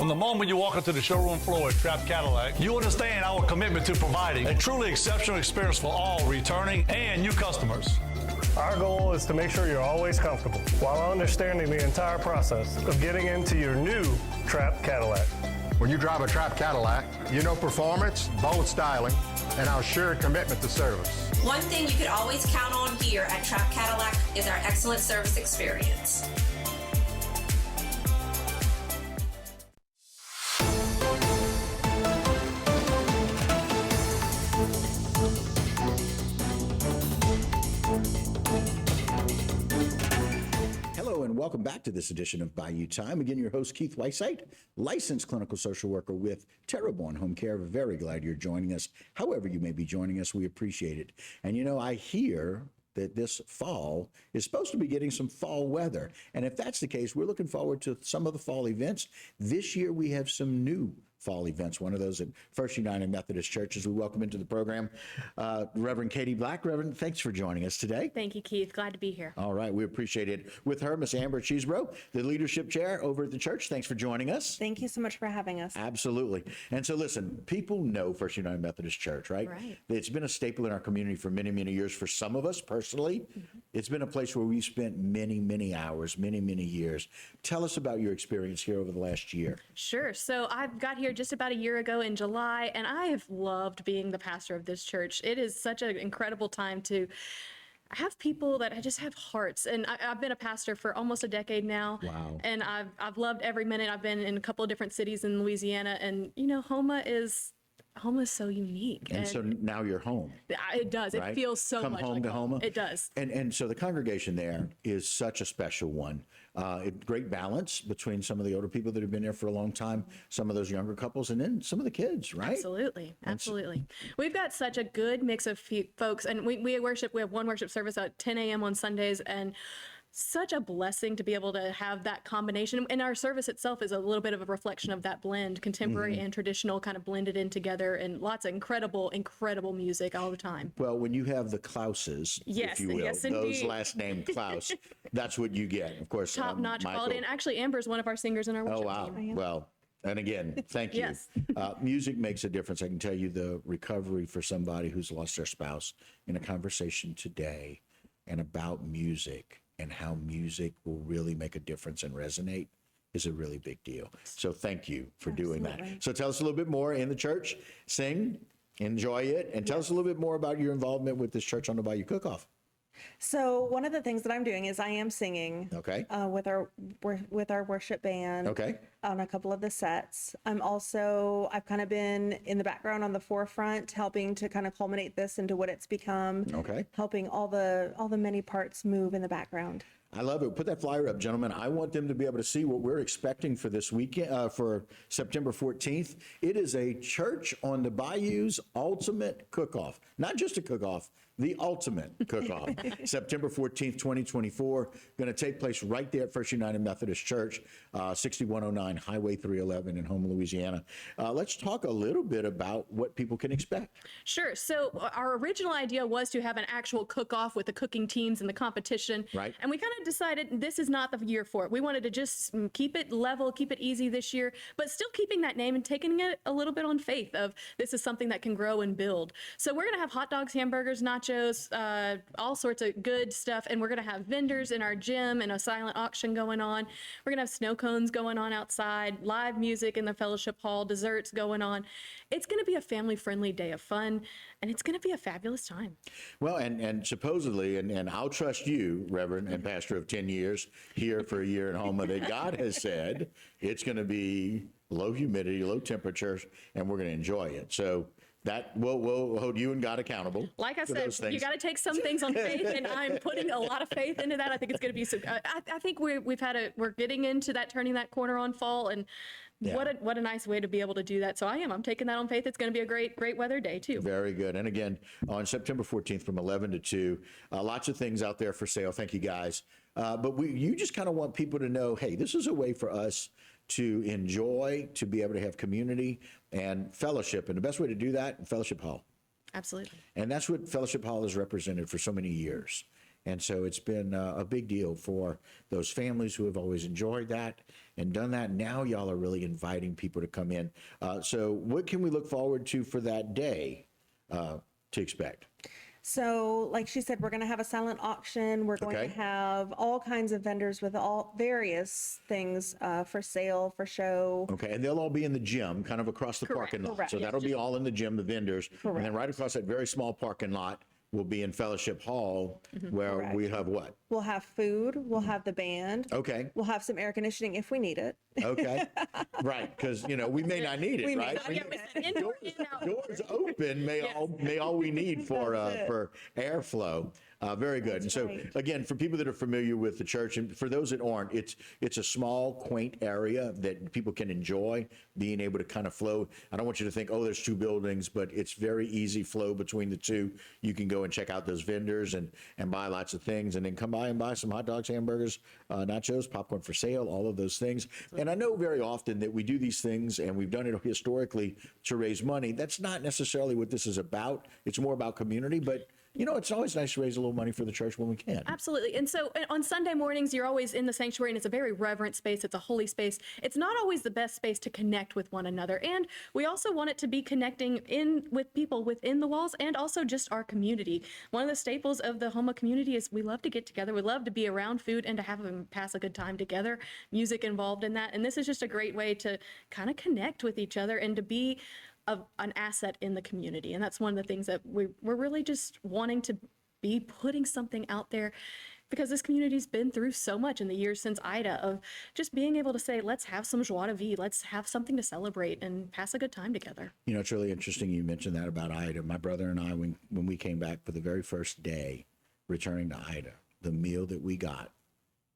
From the moment you walk into the showroom floor at Trap Cadillac, you understand our commitment to providing a truly exceptional experience for all returning and new customers. Our goal is to make sure you're always comfortable while understanding the entire process of getting into your new Trap Cadillac. When you drive a Trap Cadillac, you know performance, bold styling, and our shared commitment to service. One thing you can always count on here at Trap Cadillac is our excellent service experience. Hello and welcome back to this edition of Bayou Time. Again, your host, Keith Weissite, licensed clinical social worker with Terrebonne Home Care. Very glad you're joining us. However you may be joining us, we appreciate it. And you know, I hear that this fall is supposed to be getting some fall weather. And if that's the case, we're looking forward to some of the fall events. This year, we have some new fall events, one of those at First United Methodist Church. As we welcome into the program, Reverend Katie Black. Reverend, thanks for joining us today. Thank you, Keith. Glad to be here. All right, we appreciate it. With her, Miss Amber Cheesebro, the leadership chair over at the church. Thanks for joining us. Thank you so much for having us. Absolutely. And so listen, people know First United Methodist Church, right? Right. It's been a staple in our community for many, many years. For some of us personally, it's been a place where we spent many, many hours, many, many years. Tell us about your experience here over the last year. Sure. So I got here just about a year ago in July, and I have loved being the pastor of this church. It is such an incredible time to have people that I just have hearts. And I've been a pastor for almost a decade now. Wow. And I've loved every minute. I've been in a couple of different cities in Louisiana, and you know, Houma is so unique. And so now you're home. It does. Right? It feels so Come much home like to home. Houma. It does. And so the congregation there is such a special one. Great balance between some of the older people that have been there for a long time, some of those younger couples, and then some of the kids, right? Absolutely. Absolutely. We've got such a good mix of folks, and we have one worship service at 10 a.m. on Sundays, and such a blessing to be able to have that combination. And our service itself is a little bit of a reflection of that blend, contemporary and traditional kind of blended in together, and lots of incredible, incredible music all the time. Well, when you have the Klauses, Yes, if you will, yes, those indeed. last name Klaus, that's what you get. Of course, Top-notch Michael. quality. And actually, Amber's one of our singers in our Oh, worship wow. team. Well, and again, thank you. Yes. Music makes a difference. I can tell you the recovery for somebody who's lost their spouse in a conversation today and about music and how music will really make a difference and resonate is a really big deal. So thank you for doing that. So tell us a little bit more in the church, sing, enjoy it, and tell us a little bit more about your involvement with this church on the Bayou Cook-Off. So one of the things that I'm doing is I am singing Okay. with our worship band Okay. on a couple of the sets. I've kind of been in the background on the forefront, helping to kind of culminate this into what it's become. Okay. Helping all the many parts move in the background. I love it. Put that flyer up, gentlemen. I want them to be able to see what we're expecting for this weekend, for September 14th. It is a Church on the Bayou's ultimate cook-off. Not just a cook-off, the ultimate cook-off. September 14th, 2024. Going to take place right there at First United Methodist Church, 6109 Highway 311 in Houma, Louisiana. Let's talk a little bit about what people can expect. Sure. So our original idea was to have an actual cook-off with the cooking teams and the competition. Right. And we kind of decided this is not the year for it. We wanted to just keep it level, keep it easy this year, but still keeping that name and taking it a little bit on faith of this is something that can grow and build. So we're going to have hot dogs, hamburgers, nachos, all sorts of good stuff. And we're going to have vendors in our gym and a silent auction going on. We're going to have snow cones going on outside, live music in the fellowship hall, desserts going on. It's going to be a family-friendly day of fun, and it's going to be a fabulous time. Well, and supposedly, and I'll trust you, Reverend and Pastor of 10 years here for a year in Houma, that God has said it's going to be low humidity, low temperatures, and we're going to enjoy it. So that we'll hold you and God accountable. Like I said, you got to take some things on faith, and I'm putting a lot of faith into that. I think it's going to be. I think we're getting into that, turning that corner on fall, and Yeah. what a nice way to be able to do that. So I'm taking that on faith. It's going to be a great weather day too. Very good. And again, on September 14th from 11 to 2, lots of things out there for sale. Thank you, guys. But you just kind of want people to know, hey, this is a way for us to enjoy, to be able to have community and fellowship. And the best way to do that, Fellowship Hall. Absolutely. And that's what Fellowship Hall has represented for so many years. And so it's been a big deal for those families who have always enjoyed that and done that. Now y'all are really inviting people to come in. So what can we look forward to for that day to expect? So, like she said, we're going to have a silent auction. We're going Okay. to have all kinds of vendors with all various things for sale, for show. Okay, and they'll all be in the gym, kind of across the parking lot. correct. So Yes, that'll be all in the gym, the vendors. And then Correct. right across that very small parking lot will be in Fellowship Hall, where Correct. we have what? We'll have food. We'll have the band. Okay. We'll have some air conditioning if we need it. Okay, right, because we may not need it, We may right? not We need may- it. Indoor, in, out. Doors open may all we need for airflow. Very good. And so right. again, for people that are familiar with the church, and for those that aren't, it's a small, quaint area that people can enjoy being able to kind of flow. I don't want you to think, oh, there's two buildings, but it's very easy flow between the two. You can go and check out those vendors and buy lots of things, and then come by and buy some hot dogs, hamburgers, nachos, popcorn for sale, all of those things. And I know very often that we do these things, and we've done it historically to raise money. That's not necessarily what this is about. It's more about community, but it's always nice to raise a little money for the church when we can. Absolutely. And so on Sunday mornings, you're always in the sanctuary, and it's a very reverent space. It's a holy space. It's not always the best space to connect with one another. And we also want it to be connecting in with people within the walls and also just our community. One of the staples of the Houma community is we love to get together. We love to be around food and to have them pass a good time together, music involved in that. And this is just a great way to kind of connect with each other and to be an asset in the community. And that's one of the things that we're really just wanting to be putting something out there, because this community's been through so much in the years since Ida, of just being able to say, let's have some joie de vivre, let's have something to celebrate and pass a good time together. It's really interesting you mentioned that about Ida. My brother and I, when we came back for the very first day returning to Ida, the meal that we got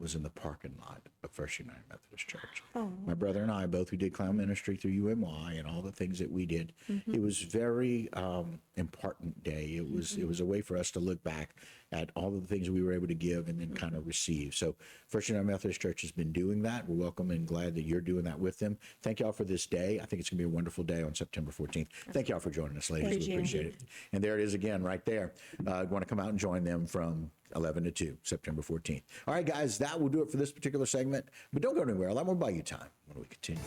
was in the parking lot of First United Methodist Church. My brother and I, both who did clown ministry through UMY and all the things that we did, it was very important day. It was a way for us to look back at all of the things we were able to give and then kind of receive. So First United Methodist Church has been doing that. We're welcome and glad that you're doing that with them. Thank y'all for this day. I think it's going to be a wonderful day on September 14th. Thank y'all for joining us, ladies. Thank We you. appreciate it. And there it is again, right there. Want to come out and join them from 11 to 2, September 14th. All right, guys, that will do it for this particular segment. But don't go anywhere. A lot more Bayou time when we continue.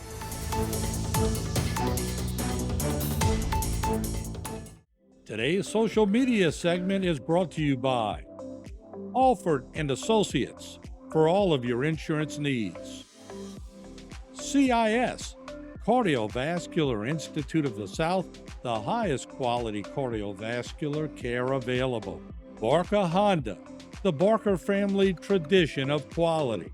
Today's social media segment is brought to you by Alford and Associates for all of your insurance needs. CIS, Cardiovascular Institute of the South, the highest quality cardiovascular care available. Barker Honda, the Barker family tradition of quality.